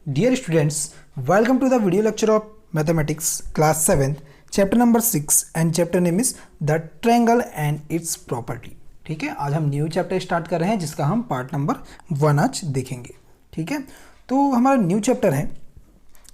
Dear students, welcome to the video lecture of Mathematics class 7th, chapter number 6 and chapter name is The Triangle and its Property। ठीक है, आज हम new chapter start कर रहे हैं जिसका हम पार्ट नंबर 1 आज देखेंगे। ठीक है, तो हमारा न्यू चैप्टर है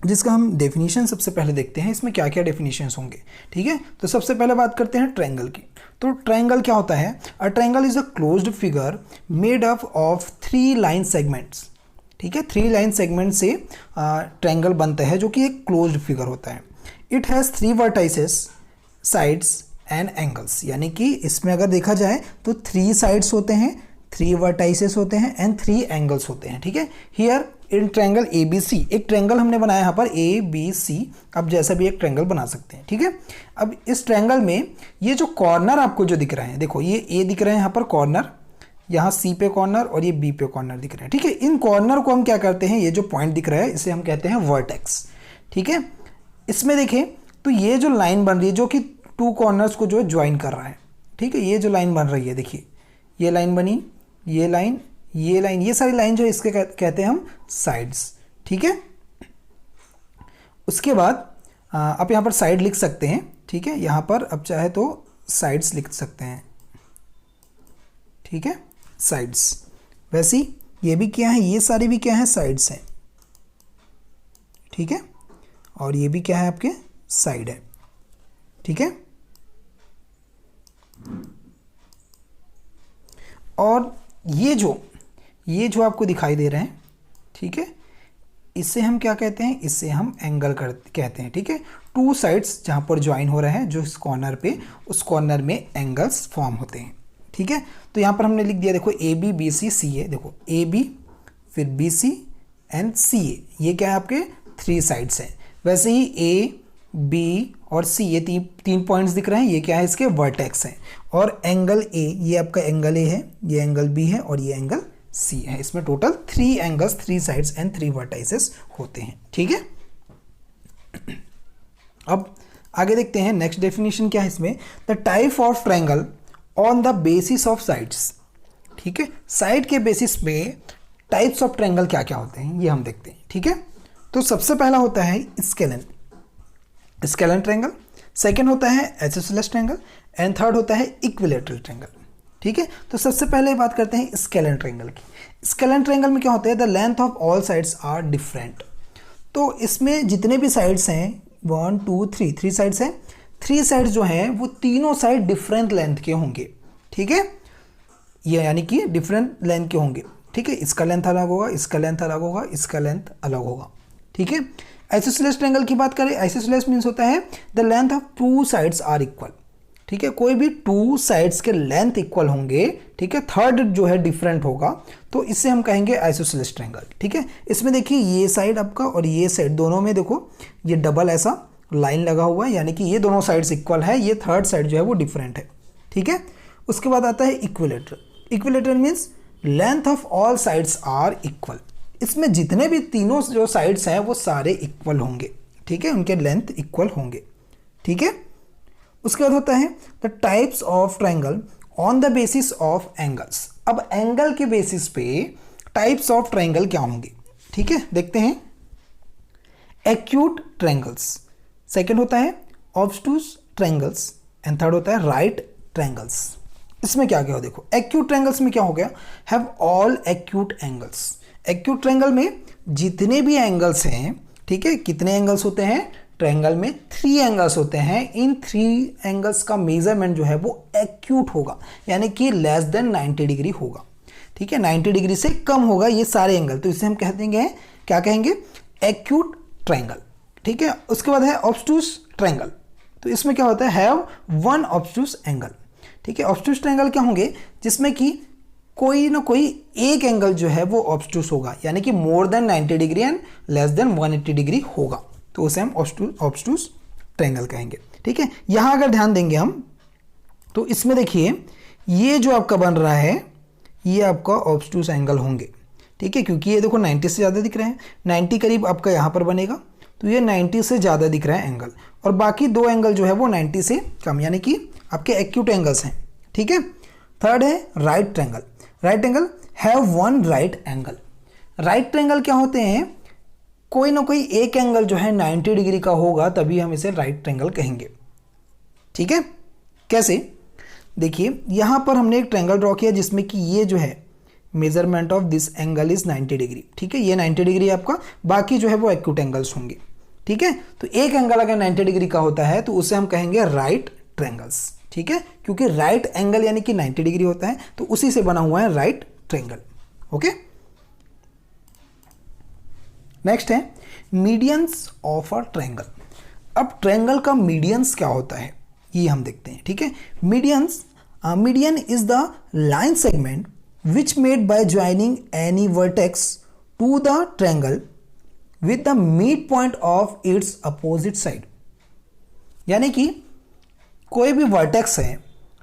जिसका हम डेफिनेशन सबसे पहले देखते हैं, इसमें क्या क्या डेफिनेशंस होंगे। ठीक है, तो सबसे पहले बात करते हैं ट्रायंगल की। तो ट्रायंगल क्या होता है? A triangle is a closed figure made up of 3 line segments. ठीक है, 3 लाइन सेगमेंट से ट्रायंगल बनता है जो कि एक क्लोज्ड फिगर होता है। It has 3 vertices, sides and angles, यानी कि इसमें अगर देखा जाए तो 3 साइड्स होते हैं, 3 वर्टाइसेस होते हैं एंड 3 एंगल्स होते हैं। ठीक है, here in triangle A B C, एक ट्रायंगल हमने बनाया यहाँ पर ए बी सी, आप जैसा भी एक ट्रायंगल बना सकते हैं। ठीक है, अब इस ट्रायंगल में ये जो कॉर्नर आपको जो दिख रहे हैं, देखो ये ए दिख रहे हैं यहाँ पर कॉर्नर, यहाँ सी पे कॉर्नर और ये बी पे कॉर्नर दिख रहे हैं। ठीक है, इन कॉर्नर को हम क्या करते हैं, ये जो पॉइंट दिख रहा है इसे हम कहते हैं वर्टेक्स। ठीक है, इसमें देखें तो ये जो लाइन बन रही है जो कि 2 कॉर्नर्स को जो है ज्वाइन कर रहा है। ठीक है, ये जो लाइन बन रही है, देखिए ये लाइन बनी, ये लाइन, ये लाइन, ये सारी लाइन जो है इसके कहते हैं हम साइड्स। ठीक है, उसके बाद आप यहाँ पर साइड लिख सकते हैं। ठीक है, यहाँ पर अब चाहे तो साइड्स लिख सकते हैं। ठीक है, साइड्स, वैसे ही ये भी क्या है, ये सारे भी क्या है, साइड्स हैं। ठीक है, और ये भी क्या है, आपके साइड है। ठीक है, और ये जो आपको दिखाई दे रहे हैं, ठीक है, इससे हम क्या कहते हैं, इससे हम एंगल कहते हैं। ठीक है, 2 साइड्स जहाँ पर ज्वाइन हो रहे हैं, जो इस कॉर्नर पे, उस कॉर्नर में एंगल्स फॉर्म होते हैं। ठीक है, तो यहाँ पर हमने लिख दिया, देखो ए बी बी सी सी ए, देखो ए बी फिर बी सी एंड सी ए, ये क्या है, आपके 3 साइड्स हैं। वैसे ही ए बी और सी, ये 3 पॉइंट्स दिख रहे हैं, ये क्या है, इसके वर्टेक्स हैं। और एंगल ए, ये आपका एंगल ए है, ये एंगल बी है और ये एंगल सी है। इसमें total 3 angles, 3 sides and 3 vertices होते हैं। ठीक है, अब आगे देखते हैं नेक्स्ट डेफिनेशन क्या है इसमें। The type of triangle on the basis of sides. ठीक है, साइड के बेसिस पे टाइप्स ऑफ ट्रायंगल क्या क्या होते हैं ये हम देखते हैं। ठीक है, तो सबसे पहला होता है स्केलन ट्रायंगल, सेकंड होता है आइसोसेलेस ट्रायंगल एंड थर्ड होता है इक्विलैटरल ट्रायंगल। ठीक है, तो सबसे पहले बात करते हैं स्केलन ट्रायंगल की। स्केलन ट्रायंगल में क्या होता है, the length of all sides are different. तो इसमें जितने भी साइड्स हैं 1 2 3 साइड्स हैं, 3 साइड्स जो हैं वो तीनों साइड डिफरेंट लेंथ के होंगे। ठीक है, ये यानी कि डिफरेंट लेंथ के होंगे। ठीक है, इसका लेंथ अलग होगा, इसका लेंथ अलग होगा, इसका लेंथ अलग होगा। ठीक है, आइसोसेलेस ट्रायंगल की बात करें, आइसोसेलेस मीन्स होता है the length of 2 sides are equal. ठीक है, कोई भी 2 साइड्स के लेंथ इक्वल होंगे। ठीक है, थर्ड जो है डिफरेंट होगा, तो इससे हम कहेंगे आइसोसेलेस ट्रायंगल। ठीक है, इसमें देखिए ये साइड आपका और ये साइड दोनों में देखो ये डबल ऐसा लाइन लगा हुआ है, यानी कि ये दोनों साइड्स इक्वल है, ये थर्ड साइड जो है वो डिफरेंट है। ठीक है, उसके बाद आता है equilateral. Equilateral means length of all sides are equal. इसमें जितने भी तीनों जो साइड्स हैं वो सारे इक्वल होंगे। ठीक है, उनके लेंथ इक्वल होंगे। ठीक है, उसके बाद होता है the types of triangle on the basis of angles. अब एंगल के बेसिस पे टाइप्स ऑफ ट्रायंगल क्या होंगे। ठीक है, देखते हैं। एक्यूट ट्रायंगल्स, सेकंड होता है ऑब्टूस ट्रायंगल्स एंड थर्ड होता है राइट ट्रायंगल्स। इसमें क्या क्या हो, देखो एक्यूट ट्रायंगल्स में क्या हो गया, have all acute angles. Acute triangle में जितने भी एंगल्स हैं, ठीक है, कितने एंगल्स होते हैं, ट्रायंगल में 3 एंगल्स होते हैं। इन 3 एंगल्स का मेजरमेंट जो है वो एक्यूट होगा, यानी कि लेस देन 90 डिग्री होगा। ठीक है, 90 डिग्री से कम होगा ये सारे एंगल, तो इसे हम कह देंगे, क्या कहेंगे, एक्यूट ट्रायंगल। ठीक है, उसके बाद है ऑब्टूस ट्रायंगल। तो इसमें क्या होता है, हैव 1 ऑब्टूस एंगल। ठीक है, ऑब्टूस ट्रायंगल क्या होंगे, जिसमें कि कोई ना कोई एक एंगल जो है वो ऑब्टूस होगा, यानी कि more than 90 degree and less than 180 degree होगा, तो उसे हम ऑब्टूस ट्रायंगल कहेंगे। ठीक है, यहाँ अगर ध्यान देंगे हम तो इसमें देखिए ये जो आपका बन रहा है ये आपका ऑब्टूस एंगल होंगे। ठीक है, क्योंकि ये देखो 90 से ज़्यादा दिख रहे हैं, 90 करीब आपका यहाँ पर बनेगा, तो ये 90 से ज़्यादा दिख रहा है एंगल, और बाकी 2 एंगल जो है वो 90 से कम, यानी कि आपके एक्यूट एंगल्स हैं। ठीक है, थर्ड है right triangle. Right angle have 1 right angle. Right triangle क्या होते हैं, कोई ना कोई एक एंगल जो है 90 डिग्री का होगा, तभी हम इसे राइट ट्रायंगल कहेंगे। ठीक है, कैसे? देखिए यहाँ पर हमने एक ट्रायंगल ड्रॉ किया जिसमें कि ये जो है measurement of this angle is 90 degree. ठीक है, ये 90 डिग्री आपका, बाकी जो है वो एक्यूट एंगल्स होंगे। ठीक है, तो एक एंगल अगर 90 डिग्री का होता है तो उसे हम कहेंगे राइट ट्रायंगल्स। ठीक है, क्योंकि राइट एंगल यानी कि 90 डिग्री होता है, तो उसी से बना हुआ है राइट ट्रायंगल। ओके, नेक्स्ट है मीडियंस ऑफ अ ट्रायंगल। अब ट्रायंगल का मीडियंस क्या होता है ये हम देखते हैं। ठीक है, median is the line segment which made by joining any vertex to the triangle with the midpoint of its opposite side. यानी कि कोई भी वर्टेक्स है,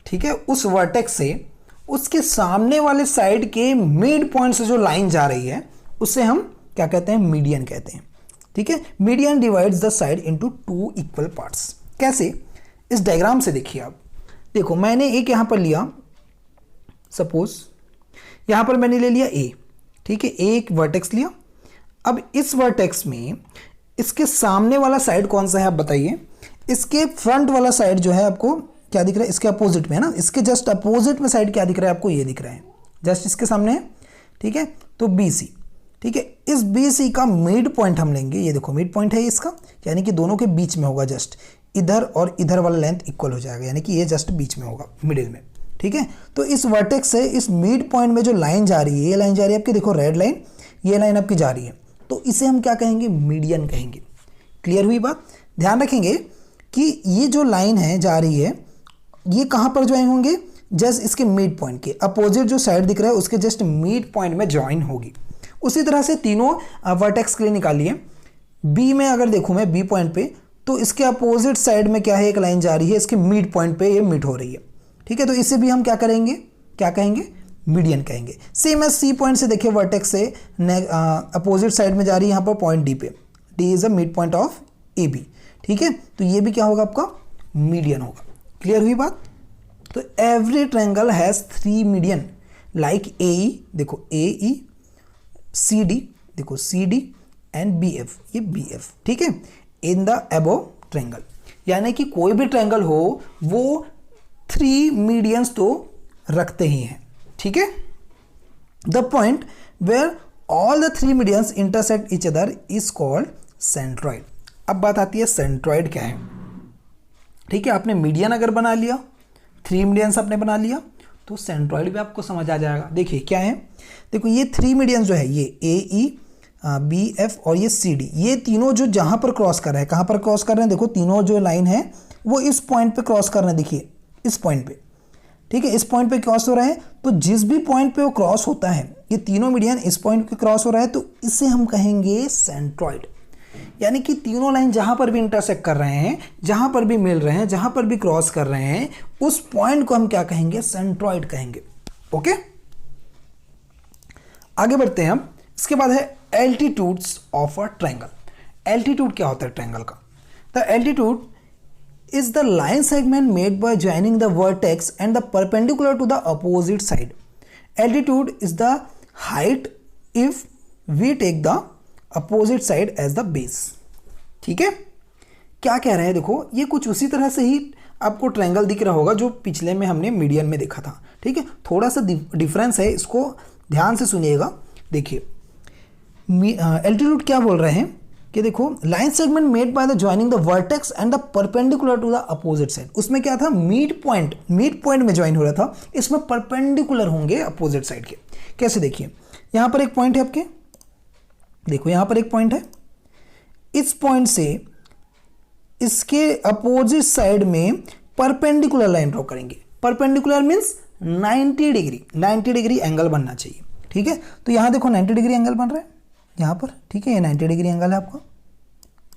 ठीक है, उस वर्टेक्स से उसके सामने वाले साइड के मिड पॉइंट से जो लाइन जा रही है उसे हम क्या कहते हैं? मीडियन कहते हैं। ठीक है, median divides the side into two equal parts. कैसे? इस डायग्राम से देखिए आप। देखो मैंने एक यहां पर लिया, सपोज यहां पर मैंने ले लिया ए। ठीक है, एक वर्टेक्स लिया। अब इस वर्टेक्स में इसके सामने वाला साइड कौन सा है आप बताइए? इसके फ्रंट वाला साइड जो है आपको क्या दिख रहा है? इसके अपोजिट में है ना, इसके जस्ट अपोजिट में साइड क्या दिख रहा है आपको? ये दिख रहा है, जस्ट इसके सामने है। ठीक है, तो बी सी। ठीक है, इस बी सी का मिड पॉइंट हम लेंगे। ये देखो मिड पॉइंट है इसका, यानी कि दोनों के बीच में होगा, जस्ट इधर और इधर वाला लेंथ इक्वल हो जाएगा, यानी कि ये जस्ट बीच में होगा, मिडिल में। ठीक है, तो इस वर्टेक्स से इस मिड पॉइंट में जो लाइन जा रही है, ये लाइन जा रही है आपकी, देखो रेड लाइन, ये लाइन आपकी जा रही है, तो इसे हम क्या कहेंगे? मीडियन कहेंगे। क्लियर हुई बात? ध्यान रखेंगे कि ये जो लाइन है जा रही है, ये कहाँ पर ज्वाइन होंगे? जस्ट इसके मिड पॉइंट के अपोजिट जो साइड दिख रहा है उसके जस्ट मिड पॉइंट में ज्वाइन होगी। उसी तरह से तीनों वर्टेक्स के लिए निकालिए। बी में अगर देखूं मैं बी पॉइंट पे, तो इसके अपोजिट साइड में क्या है? एक लाइन जा रही है, इसके मिड पॉइंट पे ये मीट हो रही है। ठीक है, तो इसे भी हम क्या करेंगे? क्या कहेंगे? मीडियन कहेंगे। सेम एज सी पॉइंट से देखिए, वर्टेक्स से अपोजिट साइड में जा रही है यहाँ पर पॉइंट डी पे, D is a midpoint of A B. ठीक है, तो ये भी क्या होगा आपका? मीडियन होगा। क्लियर हुई बात? तो every triangle has 3 median like A E, देखो ए ई, सी डी, देखो C D, and B F, ये बी एफ। ठीक है, इन द अबोव ट्रायंगल, यानी कि कोई भी ट्रायंगल हो वो 3 मीडियंस तो रखते ही हैं। ठीक है, the point where all the 3 medians intersect each other is called centroid. अब बात आती है सेंट्रॉइड क्या है। ठीक है, आपने मीडियन अगर बना लिया, 3 मीडियंस आपने बना लिया, तो सेंट्रॉइड भी आपको समझ आ जाएगा। देखिए क्या है, देखो ये 3 मीडियंस जो है, ये ए ई, बी एफ और ये सी डी, ये तीनों जो जहां पर क्रॉस कर रहे हैं, कहां पर क्रॉस कर रहे हैं? देखो तीनों जो लाइन है वो इस पॉइंट पे क्रॉस कर रहे हैं, देखिए इस पॉइंट पे। ठीक है, इस पॉइंट पे क्रॉस हो रहा है, तो जिस भी पॉइंट पे वो क्रॉस होता है, ये तीनों मीडियन इस पॉइंट पे क्रॉस हो रहा है, तो इसे हम कहेंगे सेंट्रॉइड। यानी कि तीनों लाइन जहां पर भी इंटरसेक्ट कर रहे हैं, जहां पर भी मिल रहे हैं, जहां पर भी क्रॉस कर रहे हैं, उस पॉइंट को हम क्या कहेंगे? सेंट्रॉइड कहेंगे। ओके, आगे बढ़ते हैं हम। इसके बाद है altitudes of a triangle. Altitude क्या होता है ट्रायंगल का? The altitude is the line segment made by joining the vertex and the perpendicular to the opposite side. Altitude is the height if we take the opposite side as the base. ठीक है, क्या कह रहे हैं? देखो ये कुछ उसी तरह से ही आपको ट्रायंगल दिख रहा होगा जो पिछले में हमने मीडियन में देखा था। ठीक है, थोड़ा सा डिफरेंस है, इसको ध्यान से सुनिएगा। देखिए एल्टीट्यूड क्या बोल रहे हैं कि देखो line segment made by the joining the vertex and the perpendicular to the opposite side. उसमें क्या था? मिड पॉइंट में ज्वाइन हो रहा था, इसमें परपेंडिकुलर होंगे अपोजिट साइड के। कैसे? देखिए यहां पर एक पॉइंट है आपके, देखो यहां पर एक पॉइंट है, इस पॉइंट से इसके अपोजिट साइड में परपेंडिकुलर लाइन ड्रॉ करेंगे। परपेंडिकुलर मींस 90 डिग्री एंगल बनना चाहिए। ठीक है, तो यहां देखो 90 डिग्री एंगल बन रहा है यहाँ पर। ठीक है, ये 90 डिग्री एंगल है आपका।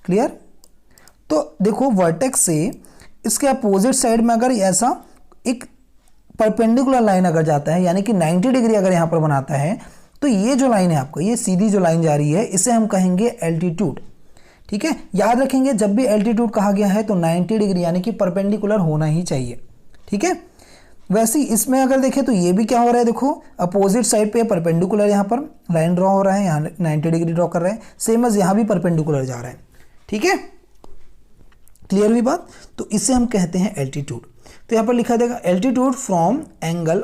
क्लियर? तो देखो वर्टेक्स से इसके अपोजिट साइड में अगर ऐसा एक परपेंडिकुलर लाइन अगर जाता है, यानी कि 90 डिग्री अगर यहाँ पर बनाता है, तो ये जो लाइन है आपको, ये सीधी जो लाइन जा रही है, इसे हम कहेंगे एल्टीट्यूड। ठीक है, याद रखेंगे जब भी एल्टीट्यूड कहा गया है तो 90 डिग्री यानी कि परपेंडिकुलर होना ही चाहिए। ठीक है, वैसे ही इसमें अगर देखें तो ये भी क्या हो रहा है, देखो अपोजिट साइड पे परपेंडिकुलर यहाँ पर लाइन ड्रॉ हो रहा है, यहाँ 90 डिग्री ड्रॉ कर रहे हैं, सेम एज यहाँ भी परपेंडिकुलर जा रहा है। ठीक है, क्लियर हुई बात। तो इसे हम कहते हैं एल्टीट्यूड। तो यहाँ पर लिखा देगा altitude from angle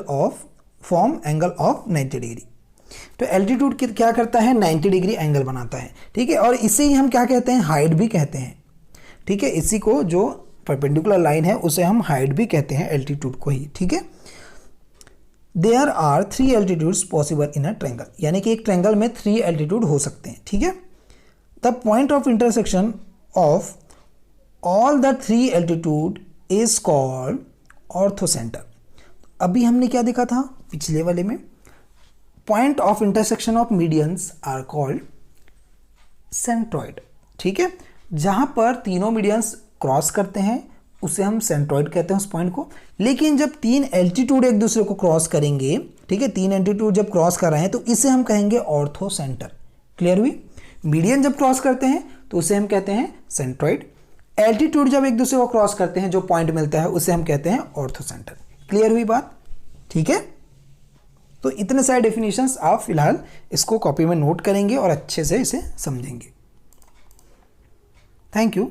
of 90 degree. तो एल्टीट्यूड क्या करता है, 90 डिग्री एंगल बनाता है। ठीक है, और इसे ही हम क्या कहते हैं, हाइट भी कहते हैं। ठीक है, इसी को जो परपेंडिकुलर लाइन है उसे हम हाइट भी कहते हैं, एल्टीट्यूड को ही। ठीक है, there are 3 altitudes possible in a triangle, यानी कि एक ट्रायंगल में 3 एल्टीट्यूड हो सकते हैं। ठीक है, the point of intersection of all the 3 altitude is called orthocentre. अभी हमने क्या देखा था पिछले वाले में, point of intersection of medians are called centroid. ठीक है, जहां पर तीनों मीडियंस क्रॉस करते हैं उसे हम सेंट्रॉइड कहते हैं उस पॉइंट को। लेकिन जब 3 एल्टीट्यूड एक दूसरे को क्रॉस करेंगे, ठीक है, 3 एल्टीट्यूड जब क्रॉस कर रहे हैं तो इसे हम कहेंगे ऑर्थो सेंटर। क्लियर हुई। मीडियन जब क्रॉस करते हैं तो उसे हम कहते हैं सेंट्रॉइड। एल्टीट्यूड जब एक दूसरे को क्रॉस करते हैं जो पॉइंट मिलता है उसे हम कहते हैं ऑर्थो सेंटर। क्लियर हुई बात। ठीक है, तो इतने सारे डेफिनेशंस आप फिलहाल इसको कॉपी में नोट करेंगे और अच्छे से इसे समझेंगे। Thank you.